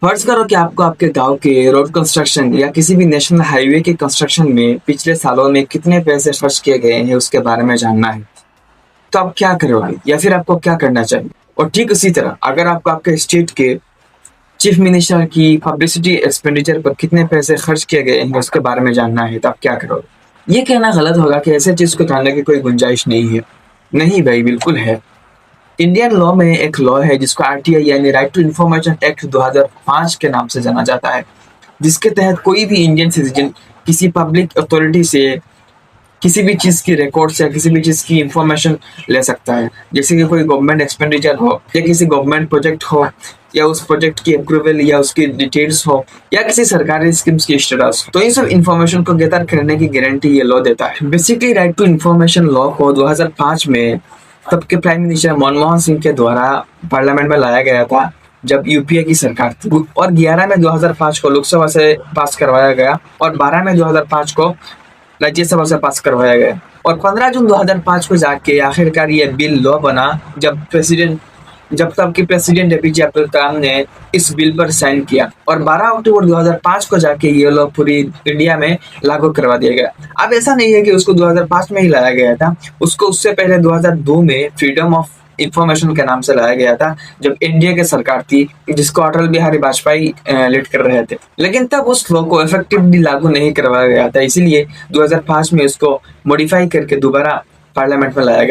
फर्ज करो कि आपको आपके गांव के रोड कंस्ट्रक्शन या किसी भी नेशनल हाईवे के कंस्ट्रक्शन में पिछले सालों में कितने पैसे खर्च किए गए हैं उसके बारे में जानना है। तो आप क्या करोगे या फिर आपको क्या करना चाहिए? और ठीक उसी तरह अगर आपको आपके स्टेट के चीफ मिनिस्टर की पब्लिसिटी एक्सपेंडिचर पर कितने पैसे खर्च किए गए हैं उसके बारे में जानना है तो आप क्या करोगे? ये कहना गलत होगा कि ऐसे चीज को जानने की कोई गुंजाइश नहीं है। नहीं भाई, बिल्कुल है। इंडियन लॉ में एक लॉ है जिसको आरटीआई यानी राइट टू इंफॉर्मेशन एक्ट 2005 के नाम से जाना जाता है, जिसके तहत कोई भी इंडियन सिटीजन किसी पब्लिक अथॉरिटी से किसी भी चीज की रिकॉर्ड्स या किसी भी चीज की इंफॉर्मेशन ले सकता है। जैसे कि कोई गवर्नमेंट एक्सपेंडिचर हो या किसी गवर्नमेंट प्रोजेक्ट हो या उस प्रोजेक्ट की अप्रूवल या उसकी डिटेल्स हो या किसी सरकारी स्कीम्स की स्टेटस, तो इन सब इंफॉर्मेशन को गैदर करने की गारंटी ये लॉ देता है। Basically right to information law को 2005 में तब के प्राइम मिनिस्टर मनमोहन सिंह के द्वारा पार्लियामेंट में लाया गया था जब यूपीए की सरकार थी, और 11 में 2005 को लोकसभा से पास करवाया गया और 12 में 2005 को राज्यसभा से पास करवाया गया और 15 जून 2005 को जाके आखिरकार ये बिल लॉ बना जब तब के प्रेसिडेंट एपीजे अब्दुल कलाम ने इस बिल पर साइन किया और 12 अक्टूबर 2005 को जाके ये लॉ पूरी इंडिया में लागू करवा दिया गया। अब ऐसा नहीं है कि उसको 2005 में ही लाया गया था, उसको उससे पहले 2002 में फ्रीडम ऑफ इंफॉर्मेशन के नाम से लाया गया था जब एनडीए की सरकार थी जिसको अटल बिहारी वाजपेयी लीड कर रहे थे। लेकिन तब उस लॉ को इफेक्टिवली लागू नहीं करवाया गया था, इसीलिए 2005 में उसको मॉडिफाई करके दोबारा पार्लियामेंट में लाया गया।